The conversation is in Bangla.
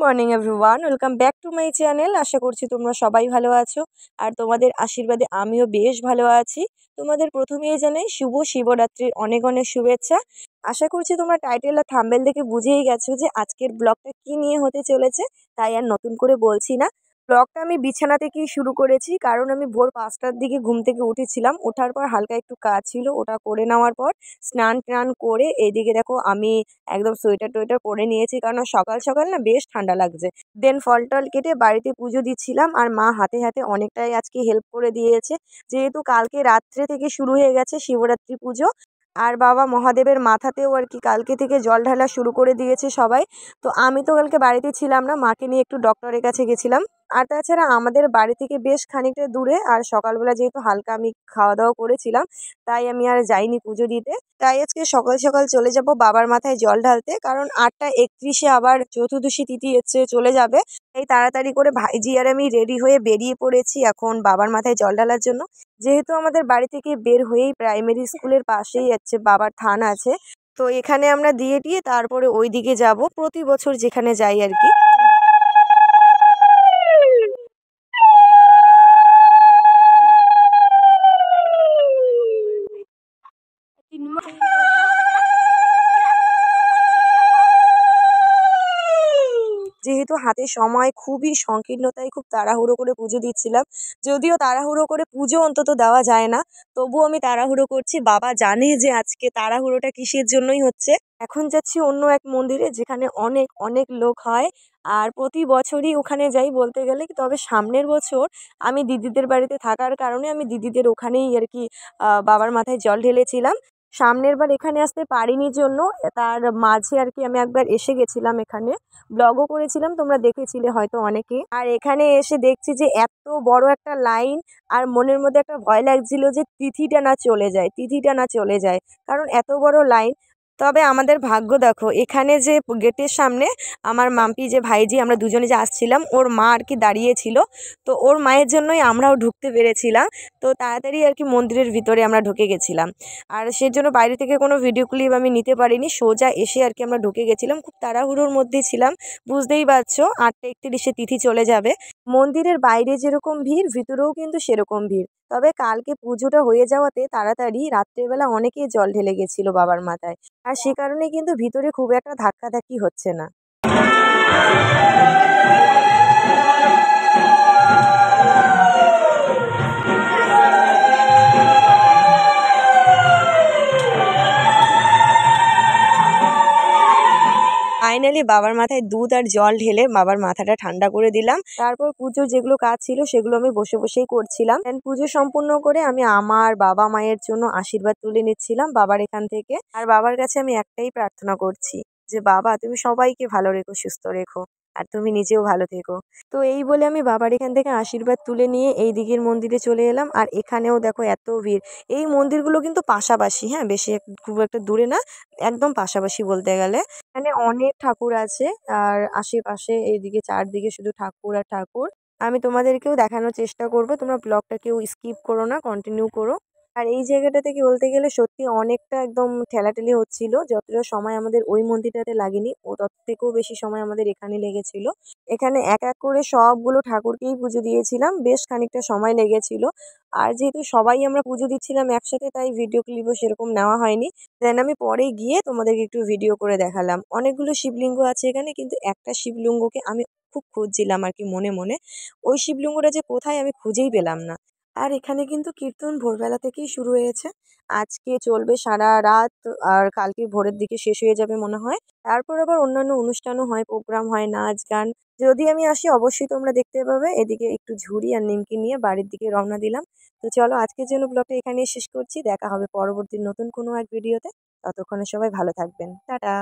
Morning everyone, welcome back to my channel. আশা করছি তোমরা সবাই ভালো আছো আর তোমাদের আশীর্বাদে আমিও বেশ ভালো আছি। তোমাদের প্রথমেই জানাই শুভ শিবরাত্রির অনেক অনেক শুভেচ্ছা। আশা করছি তোমরা টাইটেল আর থাম্বনেল দেখে বুঝেই গেছো যে আজকের ব্লগটা কি নিয়ে হতে চলেছে, তাই আর নতুন করে বলছি না। ব্লগটা আমি বিছানা থেকেই শুরু করেছি, কারণ আমি ভোর 5টার দিকে ঘুম থেকে উঠেছিলাম। ওঠার পর হালকা একটু কাজ ছিল, ওটা করে নেওয়ার পর স্নান টান করে এইদিকে দেখো আমি একদম সোয়েটার টোয়েটার পরে নিয়েছি, কারণ সকাল সকাল না বেশ ঠান্ডা লাগছে। দেন ফল টল কেটে বাড়িতে পুজো দিচ্ছিলাম, আর মা হাতে হাতে অনেকটাই আজকে হেল্প করে দিয়েছে, যেহেতু কালকে রাত্রে থেকে শুরু হয়ে গেছে শিবরাত্রি পুজো। আর বাবা মহাদেবের মাথাতেও আর কি কালকে থেকে জল ঢালা শুরু করে দিয়েছে সবাই। তো আমি তো কালকে বাড়িতে ছিলাম না, মাকে নিয়ে একটু ডক্টরের কাছে গেছিলাম। আর তাছাড়া আমাদের বাড়ি থেকে বেশ খানিকটা দূরে, আর সকালবেলা যেহেতু হালকা আমি খাওয়া দাওয়া করেছিলাম, তাই আমি আর যাইনি পুজো দিতে। তাই আজকে সকাল সকাল চলে যাব বাবার মাথায় জল ঢালতে, কারণ 8টা 31 আবার চতুর্দশী তিথি এসে চলে যাবে। তাই তাড়াতাড়ি করে ভাইজি আর আমি রেডি হয়ে বেরিয়ে পড়েছি এখন বাবার মাথায় জল ঢালার জন্য। যেহেতু আমাদের বাড়ি থেকে বের হয়েই প্রাইমারি স্কুলের পাশেই আছে বাবার থান আছে, তো এখানে আমরা দিয়ে দিয়ে তারপরে ওই দিকে যাব, প্রতি বছর যেখানে যাই আর কি। যেহেতু হাতে সময় খুবই সংকীর্ণ, তাই খুব তাড়াহুড়ো করে পুজো দিচ্ছিলাম। যদিও তাড়াহুড়ো করে পুজো অন্তত দেওয়া যায় না, তবুও আমি তাড়াহুড়ো করছি। বাবা জানে যে আজকে তাড়াহুড়োটা কিসের জন্যই হচ্ছে। এখন যাচ্ছি অন্য এক মন্দিরে, যেখানে অনেক অনেক লোক হয়, আর প্রতি বছরই ওখানে যাই বলতে গেলে। তবে সামনের বছর আমি দিদিদের বাড়িতে থাকার কারণে আমি দিদিদের ওখানেই আর কি বাবার মাথায় জল ঢেলেছিলাম। সামনের বার এখানে আসতে পারিনি জন্য তার মাঝে আর কি আমি একবার এসে গেছিলাম, এখানে ব্লগও করেছিলাম, তোমরা দেখেছিলে হয়তো অনেকে। আর এখানে এসে দেখছি যে এত বড় একটা লাইন, আর মনের মধ্যে একটা ভয় লাগছিল যে তিথিটা না চলে যায়, কারণ এত বড় লাইন। তবে আমাদের ভাগ্য দেখো, এখানে যে গেটের সামনে আমার মাম্পি যে ভাইজি, আমরা দুজনে যে আসছিলাম, ওর মা আর কি দাঁড়িয়েছিল। তো ওর মায়ের জন্যই আমরাও ঢুকতে পেরেছিলাম। তো তাড়াতাড়ি আর কি মন্দিরের ভিতরে আমরা ঢুকে গেছিলাম। আর সেজন্য বাইরে থেকে কোনো ভিডিও ক্লিপ আমি নিতে পারিনি, সোজা এসে আর কি আমরা ঢুকে গেছিলাম। খুব তাড়াহুড়োর মধ্যে ছিলাম, বুঝতেই পারছো 8টা 31 তিথি চলে যাবে। মন্দিরের বাইরে যেরকম ভিড়, ভিতরেও কিন্তু সেরকম ভিড়। তবে কালকে পুজোটা হয়ে যাওয়াতে তাড়াতাড়ি রাত্রেবেলা অনেকেই জল ঢেলে গেছিল বাবার মাথায়, আর সে কারণে কিন্তু ভিতরে খুব একটা ধাক্কাধাক্কি হচ্ছে না। ফাইনালি বাবার মাথায় দুধ আর জল ঢেলে বাবার মাথাটা ঠান্ডা করে দিলাম। তারপর পুজোর যেগুলো কাজ ছিল সেগুলো আমি বসে বসেই করছিলাম। দেন পুজো সম্পূর্ণ করে আমি আমার বাবা মায়ের জন্য আশীর্বাদ তুলে নিচ্ছিলাম বাবার এখান থেকে। আর বাবার কাছে আমি একটাই প্রার্থনা করছি যে বাবা, তুমি সবাইকে ভালো রেখো, সুস্থ রেখো, আর তুমি নিজেও ভালো থেকো। তো এই বলে আমি বাবার এখান থেকে আশীর্বাদ তুলে নিয়ে এই দিকের মন্দিরে চলে এলাম। আর এখানেও দেখো এত ভিড়। এই মন্দিরগুলো কিন্তু পাশাপাশি, হ্যাঁ, বেশি খুব একটা দূরে না, একদম পাশাপাশি বলতে গেলে। এখানে অনেক ঠাকুর আছে, আর আশেপাশে এইদিকে চারদিকে শুধু ঠাকুর আর ঠাকুর। আমি তোমাদেরকেও দেখানোর চেষ্টা করব, তোমরা ব্লগটা কেউ স্কিপ করো না, কন্টিনিউ করো। আর এই জায়গাটা থেকে বলতে গেলে সত্যি অনেকটা একদম ঠেলাঠেলি হচ্ছিল। যতটা সময় আমাদের ওই মন্দিরটাতে লাগেনি, ও তত থেকেও বেশি সময় আমাদের এখানে লেগেছিল। এখানে এক এক করে সবগুলো ঠাকুরকেই পুজো দিয়েছিলাম, বেশ খানিকটা সময় লেগেছিল। আর যেহেতু সবাই আমরা পুজো দিচ্ছিলাম একসাথে, তাই ভিডিও ক্লিপও সেরকম নেওয়া হয়নি। দেন আমি পরে গিয়ে তোমাদেরকে একটু ভিডিও করে দেখালাম। অনেকগুলো শিবলিঙ্গ আছে এখানে, কিন্তু একটা শিবলিঙ্গকে আমি খুব খুঁজছিলাম আর কি মনে মনে। ওই শিবলিঙ্গটা যে কোথায় আমি খুঁজেই পেলাম না। আর এখানে কিন্তু কীর্তন ভোরবেলা থেকেই শুরু হয়েছে, আজকে চলবে সারা রাত, আর কালকে ভোরের দিকে শেষ হয়ে যাবে মনে হয়। তারপর আবার অন্যান্য অনুষ্ঠানও হয়, প্রোগ্রাম হয়, নাচ গান। যদি আমি আসি অবশ্যই তোমরা দেখতে পাবে। এদিকে একটু ঝুড়ি আর নিমকি নিয়ে বাড়ির দিকে রওনা দিলাম। তো চলো আজকের জন্য ব্লগটা এখানেই শেষ করছি, দেখা হবে পরবর্তী নতুন কোনো এক ভিডিওতে। ততক্ষণে সবাই ভালো থাকবেন, টাটা।